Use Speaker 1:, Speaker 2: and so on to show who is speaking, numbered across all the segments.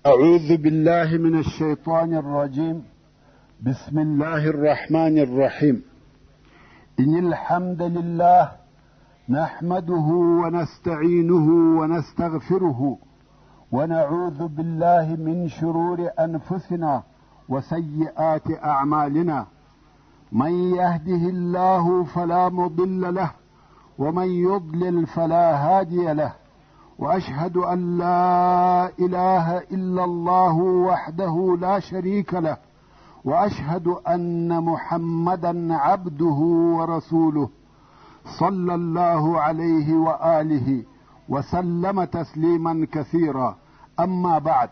Speaker 1: أعوذ بالله من الشيطان الرجيم. بسم الله الرحمن الرحيم. إن الحمد لله نحمده ونستعينه ونستغفره ونعوذ بالله من شرور أنفسنا وسيئات أعمالنا. من يهده الله فلا مضل له ومن يضلل فلا هادي له، وأشهد أن لا إله إلا الله وحده لا شريك له، وأشهد أن محمدا عبده ورسوله صلى الله عليه وآله وسلم تسليما كثيرا. أما بعد،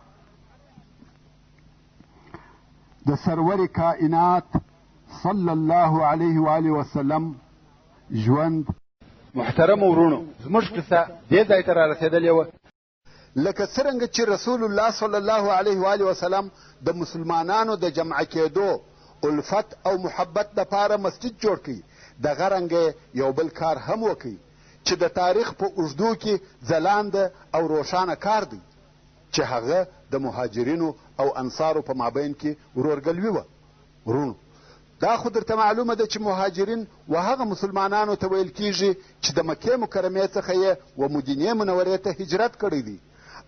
Speaker 1: د سرور کائنات صلی الله علیه و آله وسلم ژوند.
Speaker 2: محترم ورونو، زموږ قصه دې ځای ته رارسېدلې وه
Speaker 1: لکه څرنګه چې رسول الله صلی الله علیه و آله وسلم د مسلمانانو د جمع کېدو، الفت او محبت دپاره مسجد جوړ کړي، دغه رنګه یو بل کار هم وکړي چې د تاریخ په اوږدو کې ځلانده او روښانه کار دی، چې هغه د مهاجرینو او انصارو په مابین کې ورورګلوي وه. ورونو، دا خو درته معلومه ده چې مهاجرین و هغه مسلمانانو ته ویل کیږي چې د مکې مکرمې څخه یې و مدینې منورې ته هجرت کړی دی،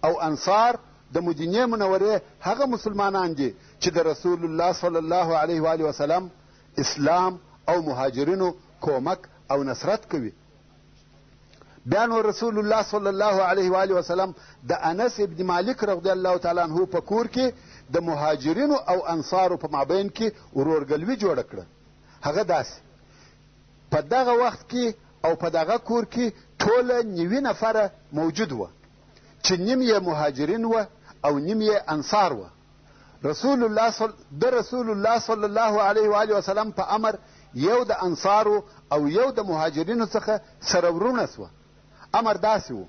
Speaker 1: او انصار د مدینې منورې هغه مسلمانان دي چې د رسول الله صلی الله علیه و آله وسلم اسلام او مهاجرینو کومک او نصرت کوي. بیا نو رسول الله صلی الله علیه و آله وسلم د انس ابن مالک رضی الله تعالی عنه په کور کې د مهاجرینو او انصارو په مابین کې ورورګلوي جوړه کړه. هغه داسې په دغه وخت کې او په دغه کور کې ټوله 90 نفره موجود وه، چې نیم یې مهاجرین وه او نیم یې انصار وه. رسول الله صلی الله علیه و آله وسلم په امر یو د انصارو او یو د مهاجرینو څخه سره ورونه سوه. امر داسې و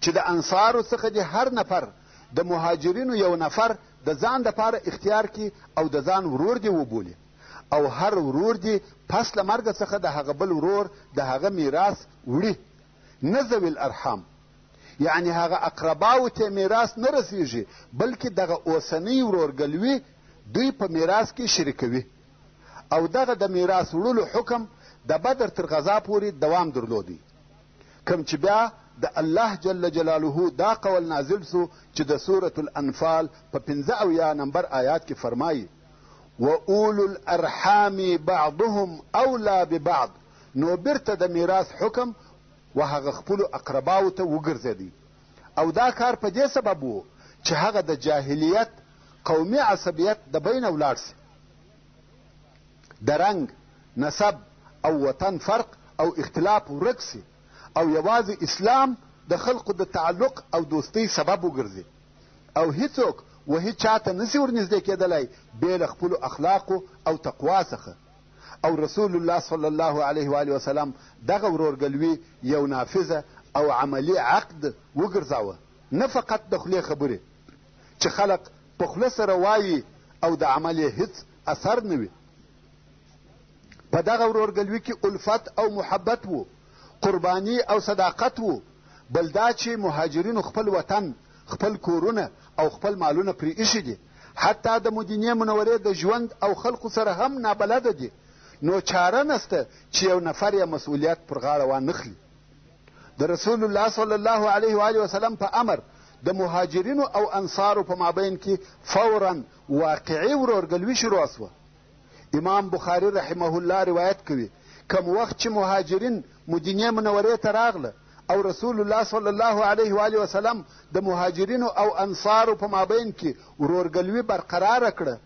Speaker 1: چې د انصارو څخه د هر نفر د مهاجرینو یو نفر د ځان دپاره اختیار کی او د ځان ورور دی وبولي، او هر ورور دی پس له مرګه څخه د هغه بل ورور د هغه میراث وړي، نه ذوي الارحام، یعنی هغه اقرباو ته میراث نه رسیږي، بلکې دغه اوسنۍ ورورګلوي دوی په میراث کې شریکوي. او دغه د میراث وړلو حکم د بدر تر غزا پورې دوام درلودی، کوم چې بیا د الله جل جلاله دا قول نازل سو چې د سورة الانفال په 75 نمبر آیات کې فرمایي: وَأُولُو الْأَرْحَامِ بَعْضُهُمْ أَوْلَى بِبَعْض. نو بیرته د میراث حکم و هغه خپلو اقرباو ته وګرځېدی. او دا کار په دې سبب و چې هغه د جاهلیت قومي عصبیت د بینه ولاړ سي، د رنګ، نسب او وطن فرق او اختلاف ورک سي، او یوازې اسلام د خلقو د تعلق او دوستۍ سبب وګرځي، او هیڅوک و هیڅ چاته نسي ورنږدې کېدلی بې له خپلو اخلاقو او تقوا څخه. او رسول الله صلی الله علیه و آله وسلم دغه ورورګلوي یو نافذه او عملی عقد وګرځاوه، نه فقط د خولې خبرې چې خلق په خوله سره وایي او د عمل یې هیڅ اثر نه وي. په دغه ورورګلوي کې الفت او محبت و، قربانی او صداقت و، بل دا چې مهاجرینو خپل وطن، خپل کورونه او خپل مالونه پرې ایښي دي، حتی د مدینې منورې د ژوند او خلقو سره هم نابلده دي، نو چاره نسته چې یو نفر یې مسؤلیت پر غاړه وانخلي. د رسول الله صلی الله علیه و آله وسلم په امر د مهاجرینو او انصارو په مابین کې فورا واقعي ورورګلوي شروع سوه. امام بخاري رحمه الله روایت کوي: کم وخت چې مهاجرین مدینې منورې ته راغله او رسول الله صلی الله علیه و آله وسلم د مهاجرینو او انصارو په مابین کې ورورګلوي برقراره کړه،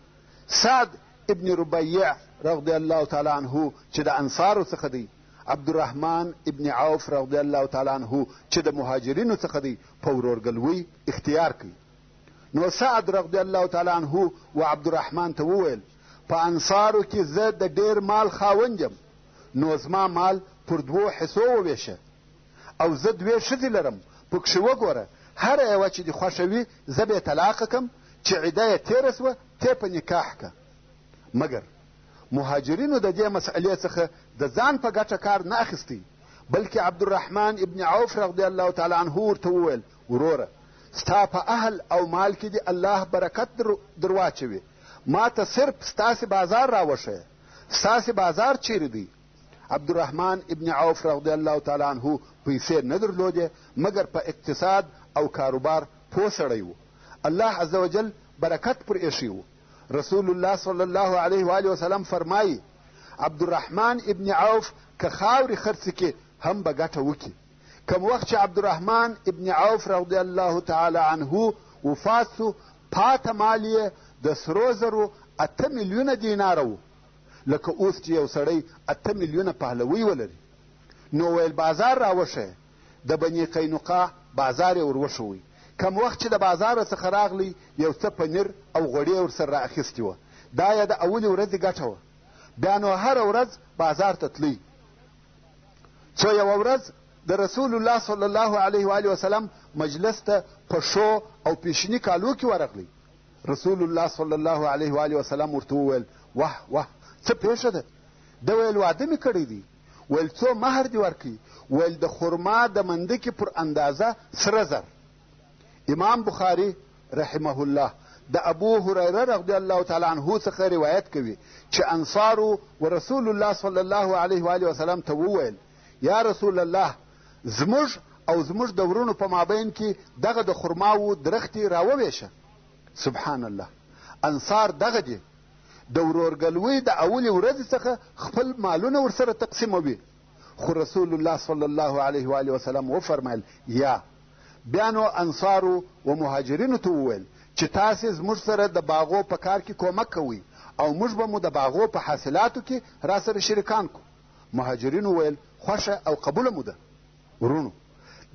Speaker 1: سعد ابن ربیع رضی الله تعالی عنه چې د انصارو څخه دی، عبدالرحمن ابن عوف رضی الله تعالی عنه چې د مهاجرینو څخه دی، په ورورګلوي اختیار کوي. نو سعد رضی الله تعالی عنه و عبدالرحمن ته وویل: په انصارو کې زه د ډیر مال خاوند یم، نو زما مال پر 2 حصو وویشه، او زه 2 ښځې لرم، پکښې وګوره، هره یوه چې دې خوښوي زه به یې طلاقه کم، چې عده یې تېره سوه ته په نکاح که. مګر مهاجرینو د دې مسئلې څخه د ځان په ګټه کار نه اخیستی، بلکې عبدالرحمن ابن عوف رضی الله تعالی عنه ورته وویل: وروره، ستا په اهل او مال کې دې الله برکت در واچوي. ما ته صرف ستاسې بازار راوښیه. ستاسې بازار چیرې دی؟ عبدالرحمن ابن عوف رضی الله تعالی عنه پیسې نه درلودې مګر په اقتصاد او کاروبار پوه سړی و. الله عز وجل برکت پر ایښی و. رسول الله صلی الله علیه و آله وسلم فرمایي عبدالرحمن ابن عوف که خاورې خرڅ کې هم به ګټه وکړي. کم وخت چې عبدالرحمن ابن عوف رضی الله تعالی عنه وفات سو، پاته مال یې د سرو زرو 8 میلیونه دیناره و. لکه اوس چې یو سړی 8 میلیونه پهلوي ولري. نو ویل بازار راوښیه. د بني قینقاع بازار یې ور وښوی. کم وخت چې د بازار څخه راغلی یو څه پنیر او غوړي ورسره رااخیستې وه. دا یې د اولې ورځې ګټه وه. بیا نو هره ورځ بازار ته تلی. څو یوه ورځ د رسول الله صلی الله علیه و آله وسلم مجلس ته په شو او پیشني کالو کې ورغلی. رسول الله صلی الله علیه و آله وسلم ورته وویل واه واه څه پېښه ده؟ ده ویل واده مې کړی دی. ویل څو مهر دې ورکړي؟ ویل د خرما د مندکې پر اندازه سره زر. امام بخاري رحمه الله د ابو هریره رضی الله تعالی عنه څخه روایت کوي چې انصارو و رسول الله صلی الله علیه و آله وسلم ته وویل یا رسول الله زموږ او زموږ د ورونو په مابین کې دغه د خرماو درختې راوویشه. سبحان الله. انصار دغه دي د ورورګلوۍ د اولې ورځې څخه خپل مالونه ورسره تقسیموي. خو رسول الله صلی الله علیه و آله وسلم وفرمیل یا. بیا نو انصارو و مهاجرینو ته وویل چې تاسې زموږ سره د باغو په کار کې کومک کوئ او موږ به مو د باغو په حاصلاتو کې را سره شریکان کو. مهاجرینو ویل خوښه او قبوله مو ده. ورونو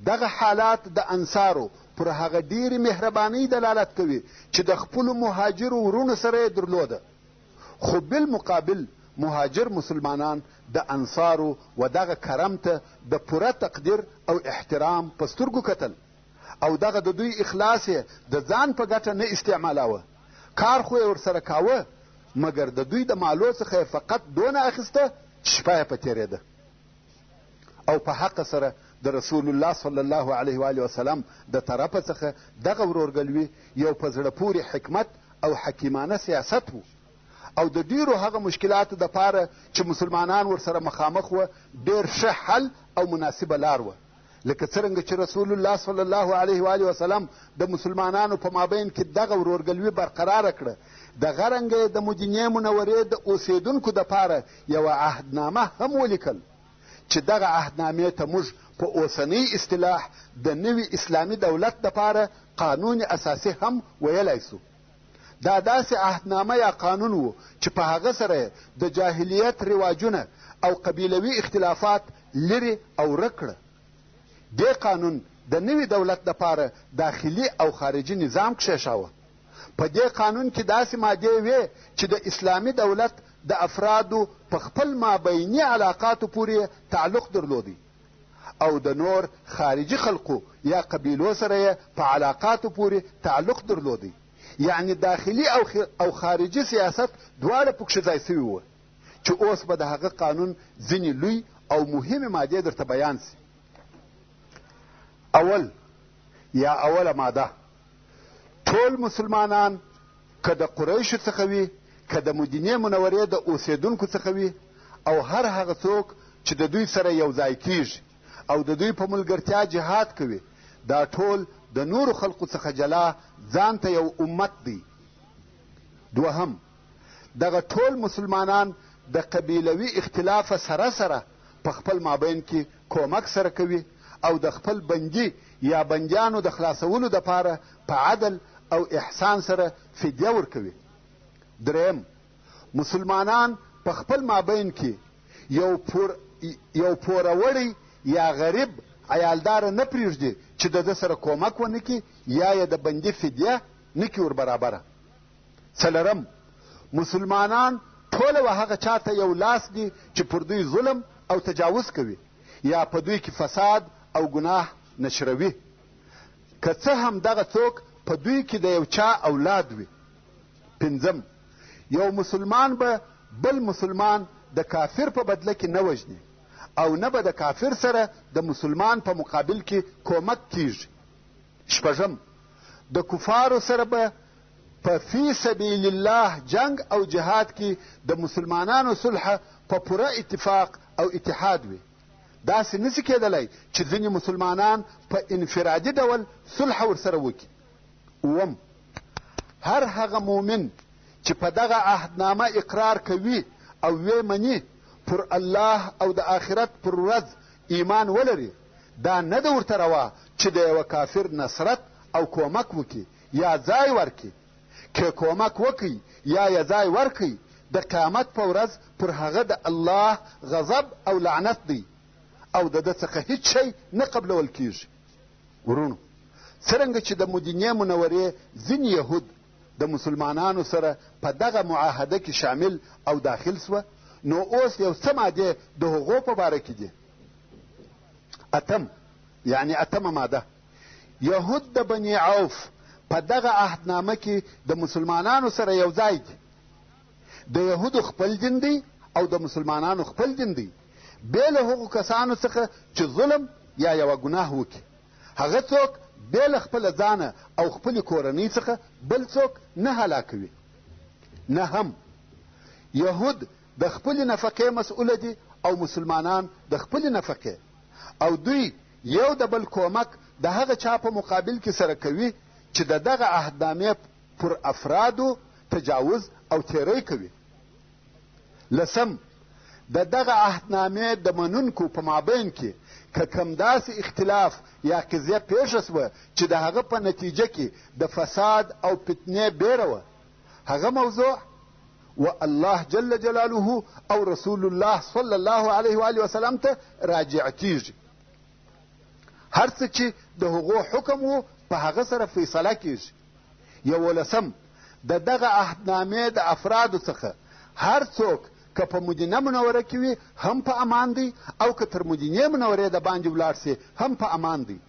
Speaker 1: دغه حالات د انصارو پر هغه ډېرې مهربانۍ دلالت کوي چې د خپلو مهاجرو ورونو سره یې درلوده. خو بالمقابل مهاجر مسلمانان د انصارو و دغه کرم ته د پوره تقدیر او احترام په سترګو کتل او دغه د دوی اخلاص یې د ځان په ګټه نه استعمالاوه. کار خو یې ورسره کاوه مګر د دوی د مالو څخه یې فقط دونه اخیسته چې شپه یې په تېرېده. او په حق سره د رسول الله صلی الله علیه و آله وسلم د طرفه څخه دغه ورورګلوي یو په زړه پورې حکمت او حکیمانه سیاست و. او د ډیرو هغه مشکلاتو دپاره چې مسلمانان ورسره مخامخ وه ډېر ښه حل او مناسبه لار وه. لکه څرنګه چې رسول الله صلی الله علیه و آله وسلم د مسلمانانو په مابین کې دغه ورورګلوي برقراره کړه. دغه رنګه د مدینې منورې د اوسېدونکو دپاره یوه عهدنامه هم ولیکل چې دغه عهدنامې ته موږ په اوسنۍ اصطلاح د نوي اسلامي دولت دپاره قانون اساسي هم ویلی سو. دا داسې عهدنامه یا قانون و چې په هغه سره د جاهلیت رواجونه او قبیلوي اختلافات لرې او ورک کړه. دې قانون د نوي دولت دپاره داخلي او خارجي نظام کښېښاوه. په دې قانون کې داسې مادې وې چې د اسلامي دولت د افرادو په خپل مابیني علاقاتو پورې تعلق درلودی او د نور خارجي خلقو یا قبیلو سره یې په علاقاتو پورې تعلق درلودی. یعنی داخلي او خارجي سیاست دواړه پکښې ځای سوي وه چې اوس به د هغه قانون ځینې لوی او مهمې مادې درته بیان سي. اول یا اوله ماده ټول مسلمانان که د قریشو څخه وي که د مدینې منورې د اوسېدونکو څخه وي او هر هغه څوک چې د دوی سره یو ځای کیږي او د دوی په ملګرتیا جهاد کوي دا ټول د نورو خلقو څخه جلا ځان ته یو امت دی. دوهم دغه ټول مسلمانان د قبیلوي اختلاف سره سره په خپل مابین کې کومک سره کوي او د خپل بندي یا بندیانو د خلاصولو دپاره په عدل او احسان سره فدیه ورکوي. دریم مسلمانان په خپل مابین کې یو پوروړی یا غریب عیالداره نه پرېږدي چې د ده سره کومک ونه کړي یا یې د بندي فدیه نه کړي وربرابره. څلرم مسلمانان ټوله و هغه چاته یو لاس دي چې پر دوی ظلم او تجاوز کوي یا په دوی کې فساد او ګناه نشروي که څه هم دغه څوک په دوی کې د یو چا اولاد وي. پنځم یو مسلمان به بل مسلمان د کافر په بدله کې نه وژني او نه به د کافر سره د مسلمان په مقابل کې کومک کیږي. شپږم د کفارو سره به په فی سبیل الله جنگ او جهاد کې د مسلمانانو صلح په پوره اتفاق او اتحاد وي. داسې نشي کېدلی چې ځینې مسلمانان په انفرادي ډول صلح ورسره وکړي. اووم، هر هغه مؤمن چې په دغه عهدنامه اقرار کوي او ویې مني پر الله او د آخرت پر ورځ ایمان ولري، دا نه ده ورته روا چې د یوه کافر نصرت او کومک وکړي یا ځای ورکړي. که کومک وکړي یا یې ځای ورکړي، د قیامت په ورځ پر هغه د الله غضب او لعنت دی او د ده څخه هیڅ شی نه قبلول کیږي. ورونو، څرنګه چې د مدینې منورې ځینې یهود د مسلمانانو سره په دغه معاهده کې شامل او داخل سوه، نو اوس یو څه مادې د هغو په باره کې دي. اتم، یعنی اتمه ماده، یهود د بني عوف په دغه عهدنامه کې د مسلمانانو سره یو ځای دي. د یهودو خپل دین دی او د مسلمانانو خپل دین دی، بې له هغو کسانو څخه چې ظلم یا یوه ګناه وکړي. هغه څوک بې له خپله ځانه او خپلې کورنۍ څخه بل څوک نه هلاکوي. نهم، یهود د خپلې نفقې مسؤله دي او مسلمانان د خپلې نفقې، او دوی یو د بل کومک د هغه چا په مقابل کې سره کوي چې د دغه عهدنامې پر افرادو تجاوز او تیری کوي. لسم، د دغه عهدنامې د منونکو په مابین کې که کم داسې اختلاف یا قضیه پیښه سوه چې د هغه په نتیجه کې د فساد او فتنې بیره وه، هغه موضوع و الله جل جلاله او رسول الله صلی الله علیه و آله وسلم ته راجع کیږي. هر څه چې د هغو حکم و په هغه سره فیصله کیږي. یولسم، د دغه عهدنامې د افرادو څخه هر څوک که په مدینه منوره کې وي هم په امان دی، او که تر مدینې منورې د باندې ولاړ سي هم په امان دی.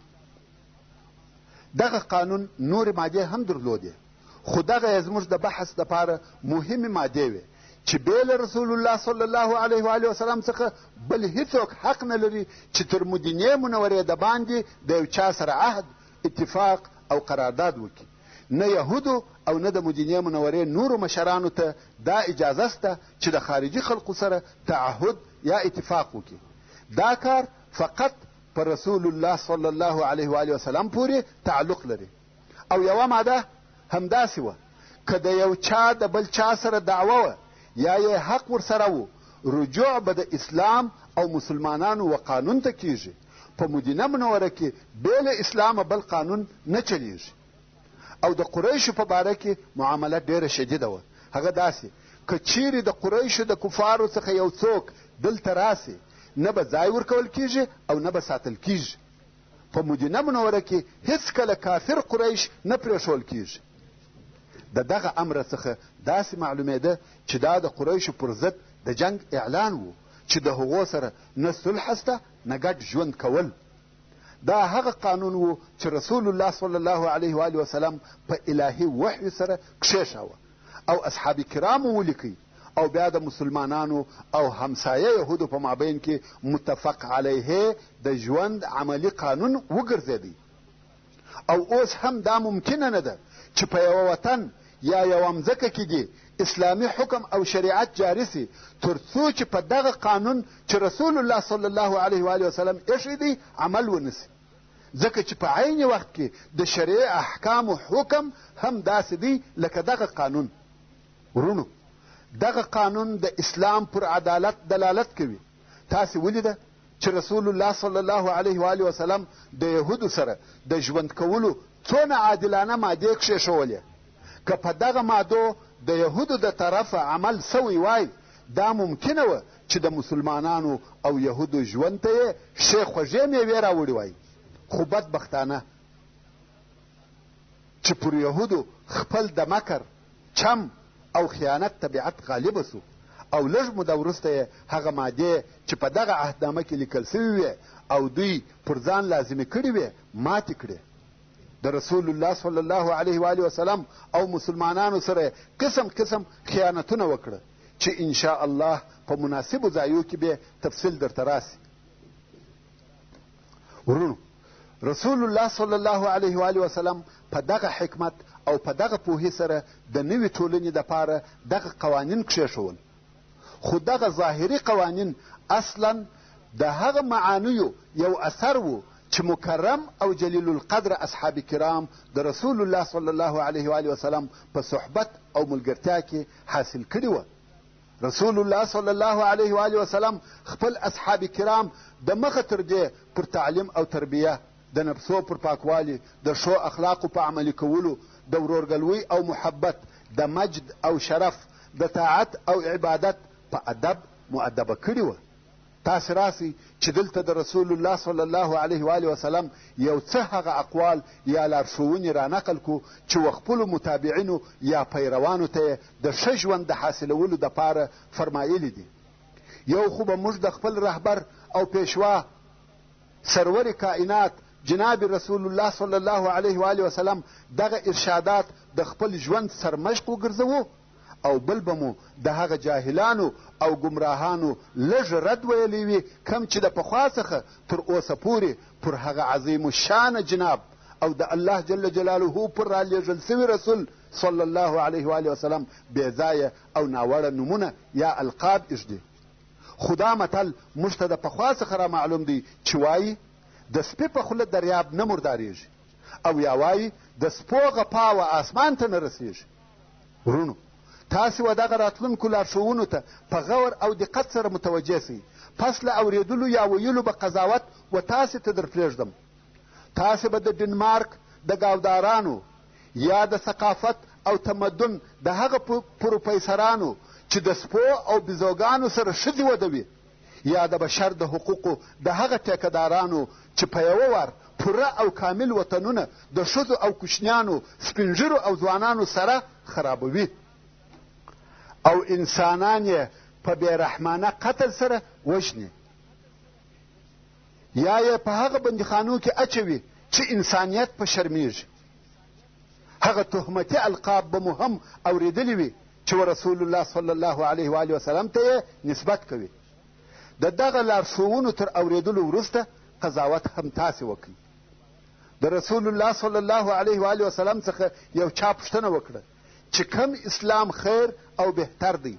Speaker 1: دغه قانون نورې مادې هم درلودې، خو دغه یې زموږ د بحث دپاره مهمې مادې وې چې بې له رسول الله صلی الله علیه و آله وسلم څخه بل هیڅوک حق نه لري چې تر مدینې منورې د باندې د یو چا سره عهد، اتفاق او قرارداد وکړي. نه یهودو او نه د مدینې منورې نورو مشرانو ته دا اجازه شته چې د خارجي خلقو سره تعهد یا اتفاق وکړي. دا کار فقط پر رسول الله صلی الله علیه و آله وسلم پورې تعلق لري. او یوه ماده همداسې وه، که د یو چا د بل چا سره دعوه وه یا یې حق ورسره و، رجوع به د اسلام او مسلمانانو و قانون ته کیږي. په مدینه منوره کې بې له اسلامه بل قانون نه چلیږي. او د قریشو په باره کې معامله ډېره شدیده وه. هغه داسې که چیرې د قریشو د کفارو څخه یو څوک دلته راسي، نه به ځای ورکول کیږي او نه به ساتل کیږي. په مدینه منوره کې هیڅکله کافر قریش نه پرېښول کیږي. د دغه امر څخه داسې معلومېده چې دا د قریشو پر ضد د جنگ اعلان و چې د هغو سره نه صلح شته نه ګډ ژوند کول. دا هغه قانون و چې رسول الله صلی الله علیه و آله وسلم په الهي وحی سره کښېښاوه او اصحاب کرامو ولیکئ، او بیا د مسلمانانو او همسایه یهودو په مابین کې متفق علیه د ژوند عملی قانون وګرځېدی. او اوس هم دا ممکنه نه ده چې په یوه وطن یا یوه مځکه کې دي اسلامي حکم او شریعت جاری سي تر څو چې په دغه قانون چې رسول الله صلی الله علیه و آله وسلم ایښی دی عمل ونسي، ځکه چې په عین وخت کې د شریع احکام و حکم هم داسې دی لکه دغه قانون. ورونو، دغه قانون د اسلام پر عدالت دلالت کوي. تاسې ولیده چې رسول الله صلی الله علیه و آله وسلم د یهودو سره د ژوند کولو څونه عادلانه مادې کښېښولې. که په دغه مادو د یهودو د طرفه عمل سوی وای، دا ممکنه وه چې د مسلمانانو او یهودو ژوند ته یې ښې خوږې میوې راوړې وای. خو بدبختانه چې پر یهودو خپل د مکر، چم او خیانت طبیعت غالبه سو، او لږ موده وروسته یې هغه مادې چې په دغه عهدنامه کې لیکل سوي وې او دوی پر ځان لازمې کړې وې ماتې کړې. د رسول الله صلی الله علیه و آله وسلم او مسلمانانو سره قسم قسم خیانتونه وکړه چې ان شاء الله په مناسبو ځایو کې به تفصیل درته راسي. ورونو، رسول الله صلی الله علیه و آله وسلم په دغه حکمت او په دغه پوهې سره د نوې ټولنې دپاره دغه قوانین کښېښول. خو دغه ظاهري قوانین اصلا د هغه معانیو یو اثر و چې مکرم او جلیل القدر اصحاب کرام د رسول الله صلی الله علیه و آله وسلم په صحبت او ملګرتیا کې حاصل کړي وه. رسول الله صلی الله علیه و آله وسلم خپل اصحاب کرام د مخه تر دې پر تعلیم او تربیه، د نفسو پر پاکوالي، د ښو اخلاقو په عملي کولو، د ورورګلوۍ او محبت، د مجد او شرف، د طاعت او عبادت په ادب مؤدبه کړي وه. تاسې راسئ چې دلته د رسول الله صلی الله علیه و آله وسلم یو څه هغه اقوال یا لارښوونې رانقل کړو چې و خپلو متابعینو یا پیروانو ته یې د ښه ژوند د حاصلولو دپاره فرمایلي دي. یو خو به موږ د خپل رهبر او پیشوا سرور کائنات جناب رسول الله صلی الله علیه و آله وسلم دغه ارشادات د خپل ژوند سرمشق وګرځوو، او بل به مو د هغه جاهلانو او ګمراهانو لږ رد ویلی وي کم چې د پخوا څخه تر اوسه پورې پر هغه عظیم الشانه جناب او د الله جل جلاله پر رالیږل سوي رسول صلی الله علیه و آله وسلم بې ځایه او ناوړه نومونه یا القاب ایږدي. خو دا متل موږ ته د پخوا څخه را معلوم دی چې وایي د سپي په خوله دریاب نه مردارېږي، او یا وایي د سپو غپاوه آسمان ته نه رسېږي. ورونو، تاسې و دغه راتلونکو لارښوونو ته په غور او دقت سره متوجه سئ. پس له اورېدلو یا ویلو به قضاوت و تاسې ته در پرېږدم. تاسې به د ډنمارک د ګاودارانو یا د ثقافت او تمدن د هغه پروفیسرانو چې د سپو او بیزوګانو سره ښځې ودوي، یا د بشر د حقوقو د هغه ټیکهدارانو چې په یوه وار پوره او کامل وطنونه د ښځو او کوچنیانو، سپینږیرو او ځوانانو سره خرابوي او انسانان یې په بېرحمانه قتل سره وژني، یا یې په هغه بندیخانو کې اچوي چې انسانیت په شرمیږي. هغه تهمتي القاب به مو هم اورېدلي وي چې رسول الله صلی الله علیه و آله وسلم ته یې نسبت کوي. د دغه لارښوونو تر اورېدلو وروسته قضاوت هم تاسې وکړئ. د رسول الله صلی الله علیه و آله وسلم څخه یو چا پوښتنه وکړه چې کم اسلام خیر او بهتر دی؟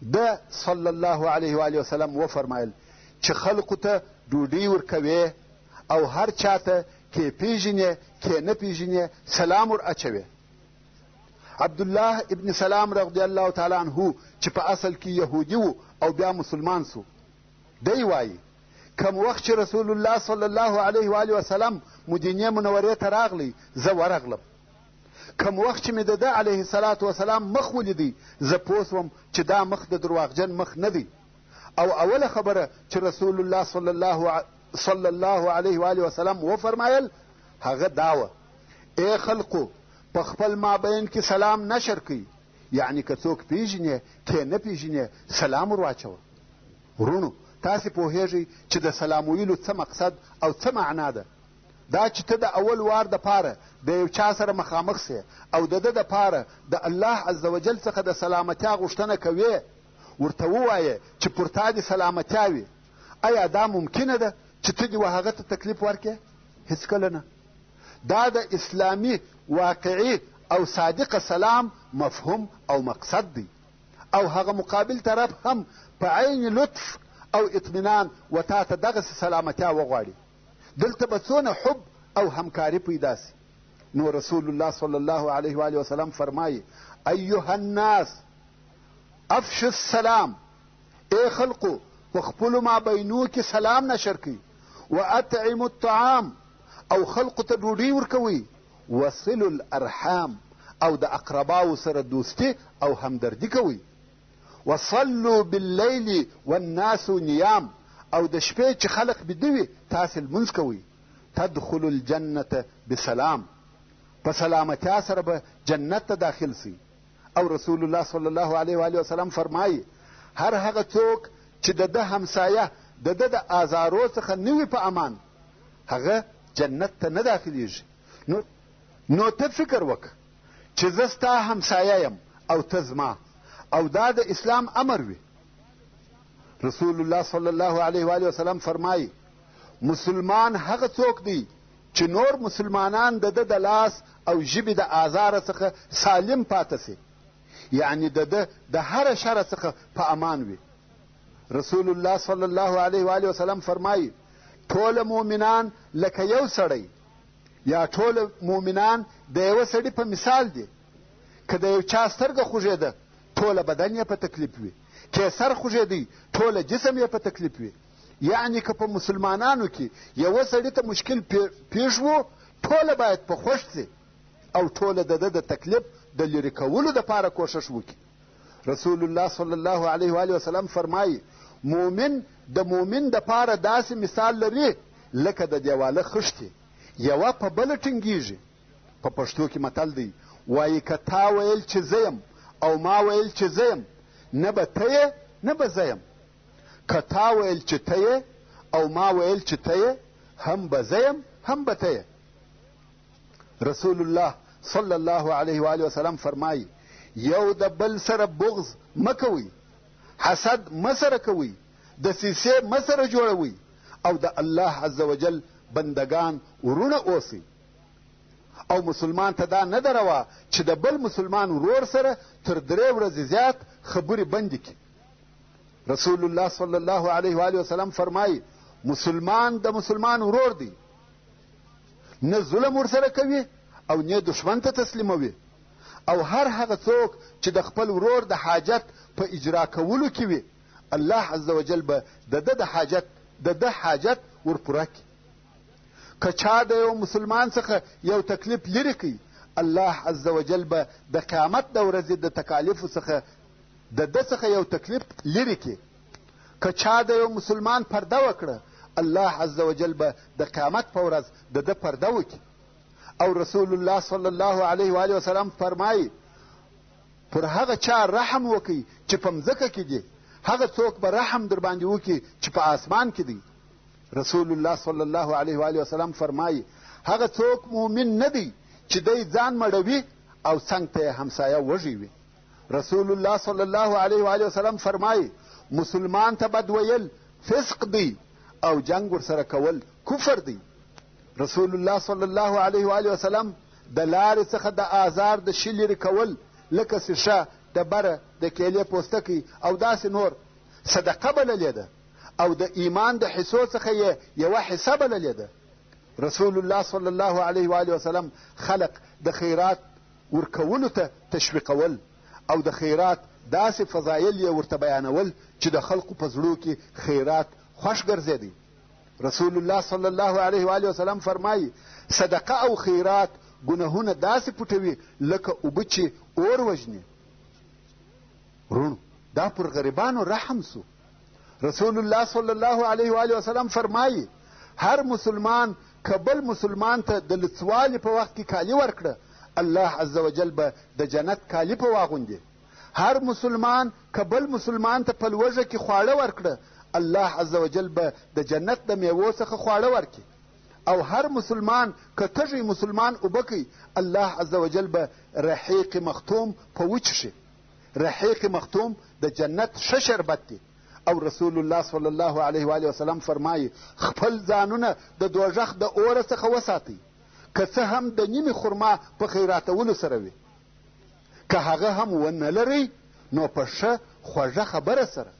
Speaker 1: ده صلی الله علیه و آله وسلم وفرمایل چې خلقو ته ډوډۍ ورکوې او هر چاته کې پیژنې کې نه پیژنې سلام ور اچوې. عبدالله ابن سلام رضی الله تعالی عنه چې په اصل کې یهودي و او بیا مسلمان سو، دی وایي کم وخت چې رسول الله صلی الله علیه و آله وسلم مدینې منورې ته راغلی زه ورغلم. کم وخت چې مې د ده علیه الصلاة وسلام مخ ولیدی زه پوه سوم چې دا مخ د درواغجن مخ نه دی. او اوله خبره چې رسول الله صلی الله علیه و آله وسلم وفرمایل هغه دا وه: ای خلقو، په خپل مابین کې سلام نشر کوي، یعنی که څوک پیژنې کې نه پیژنې سلام ور واچوه. ورونو، تاسې پوهیږئ چې د سلام ویلو څه مقصد او څه معنا ده. دا چې ته د اول وار دپاره د یو چا سره مخامخ سې او د ده دپاره د الله عز وجل څخه د سلامتیا غوښتنه کوې، ورته ووایې چې پر تا دې سلامتیا وي. آیا دا ممکنه ده چې ته دې و هغه ته تکلیف ورکړې؟ هېڅکله نه. دا د اسلامي واقعي او صادقه سلام مفهوم او مقصد دی، او هغه مقابل طرف هم په عین لطف او اطمینان و تا ته دغسې سلامتیا وغواړي. دلته به څونه حب او همکاري پیدا سي. نو رسول الله صلی الله علیه و آله وسلم فرمایي: ایها الناس افشوا السلام، ای خلقو په خپلو مابینو کې سلام نشر کړئ، واطعموا الطعام، او خلقو ته ډوډۍ ورکوئ، وصلوا الارحام، او د اقرباو سره دوستي او همدردي کوئ، وصلوا باللیل والناس نیام، او د شپې چې خلق بیده وي تاسې لمونځ کوئ. تدخلوا الجنة بسلام، په سلامتیا سره به جنت ته داخل سئ. او رسول الله صلی الله علیه و آله وسلم فرمایي هر هغه څوک چې د ده همسایه د ده د آزارو څخه نه وي په امان، هغه جنت ته نه داخلیږي. نو ته فکر وکړه چې زه ستا همسایه یم او ته زما، او دا د اسلام امر وي. رسول الله صلی الله علیه و آله وسلم فرمایي مسلمان هغه څوک دی چې نور مسلمانان د ده د لاس او ژبې د آزاره څخه سالم پاته سي، یعنی د ده د هره شره څخه په امان وي. رسول الله صلی الله علیه و آله وسلم فرمایي ټول مؤمنان لکه یو سړی یا ټول مؤمنان د یوه سړي په مثال دي. که د یو چا سترګه خوږېده ټوله بدن یې په تکلیف وي، که سر خوږېدی ټوله جسم یې په تکلیف وي. یعنی که په مسلمانانو کې یوه سړي ته مشکل پیښ و ټوله باید په خوښ سي او ټوله د ده د تکلیف د لرې کولو دپاره کوښښ وکړي. رسول الله صلی الله علیه و آله وسلم فرمایي مؤمن د مؤمن دپاره داسې مثال لري لکه د دیواله خښتې یوه په بله ټینګېږي. په پښتو کې متل دی وایي که تا ویل چې زه یم او ما ویل چې زه یم نه به ته یې نه به زه یم. که تا ویل چې ته یې او ما ویل چې ته یې هم به زه یم هم به ته یې. رسول الله صلی الله علیه و آله وسلم فرمایي یو د بل سره بغض مه کوئ، حسد مه سره کوئ، دسیسې مه سره جوړوئ او د الله عز وجل بندگان ورونه اوسئ. او مسلمان ته دا نه ده روا چې د بل مسلمان ورور سره تر 3 ورځې زیات خبرې بندې کړي. رسول الله صلی الله علیه و آله وسلم فرمایي مسلمان د مسلمان ورور دی، نه ظلم ورسره کوي او نه دشمن ته تسلیموي. او هر هغه څوک چې د خپل ورور د حاجت په اجرا کولو کې وي الله عز وجل به د ده حاجت ورپوره کړي. که چا د یو مسلمان څخه یو تکلیف لرې کړي الله عز وجل به د قیامت د ورځې د تکالیفو څخه د ده څخه یو تکلیف لرې کړي. که چا د یو مسلمان پرده وکړه الله عز وجل به د قیامت په ورځ د ده پرده وکړي. او رسول الله صلی الله علیه و آله وسلم فرمایي پر هغه چا رحم وکړي چې په مځکه کې دي هغه څوک به رحم در باندې وکړي چې په آسمان کې دی. رسول الله صلی الله علیه و آله وسلم فرمایي هغه څوک مؤمن نه دی چې دی ځان مړوي او څنګ ته یې همسایه وږی وي. رسول الله صلی الله علیه و آله وسلم فرمایي مسلمان ته بد ویل فسق دی او جنگ ورسره کول کفر دی. رسول الله صلی الله علیه و آله وسلم د لارې څخه د آزار د شي لرې کول لکه سیشه ډبره د کیلې پوستکی او داسې نور صدقه بللې ده او د ایمان د حصو څخه یې یوه حصه بللې ده. رسول الله صلی الله علیه و آله وسلم خلق د خیرات ورکولو ته تشویقول او د خیرات داسې فضایل یې ورته بیانول چې د خلقو په زړو کې خیرات خوښ ګرځېدی. رسول الله صلی الله علیه و آله وسلم فرمایي صدقه او خیرات ګناهونه داسې پټوي لکه اوبه چې اور وژني. ورونو دا پر غریبانو رحم سو. رسول الله صلی الله علیه و آله وسلم فرمایي هر مسلمان که بل مسلمان ته د لڅوالي په وخت کې کالي ورکړه الله عز وجل به د جنت کالي په واغوندي. هر مسلمان که بل مسلمان ته په لوږه کې خواړه ورکړه الله عز وجل به د جنت د میوو څخه خواړه ورکړي. او هر مسلمان که تږی مسلمان اوبه کوي الله عز وجل به رحیق مختوم په وچشي. رحیق مختوم د جنت ښه شربت دی. او رسول الله صلی الله علیه و آله وسلم فرمایي خپل ځانونه د دوژخ د اوره څخه وساتئ که څه هم د نیمې خرما په خیراتولو سره وي. که هغه هم ونه لرئ نو په ښه خوږه خبره سره.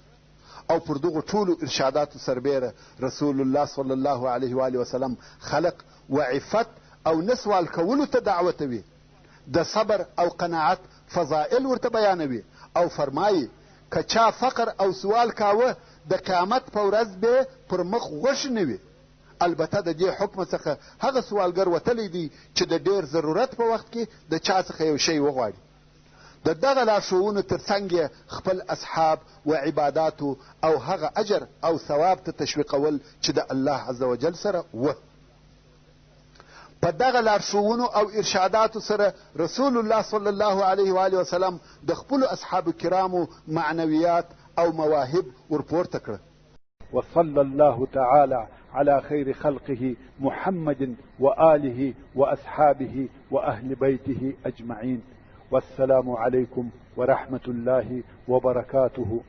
Speaker 1: او پر دغو ټولو ارشاداتو سربیره رسول الله صلی الله علیه و آله وسلم خلق و عفت او نسوال کولو ته دعوتوي. د صبر او قناعت فضائل ورته بیانوي او فرمایي که چا فقر او سوال کاوه د قیامت په ورځ به پر مخ غوښ نه وي. البته د دې حکم څخه هغه سوالګر وتلی دی چې د ډېر ضرورت په وخت کې د چا څخه یو شی وغواړي. د دغه لارښوونو تر څنګ یې خپل اصحاب و عباداتو او هغه اجر او ثواب ته تشویقول چې د الله عز وجل سره وه. په دغه لارښوونو او ارشاداتو سره رسول الله صلی الله علیه و آله وسلم د خپلو اصحابو کرامو معنویات او مواهب ورپورته کړه.
Speaker 2: وصلى الله تعالى على خير خلقه محمد وآله وأصحابه وأهل بيته أجمعين. والسلام عليكم ورحمة الله وبركاته.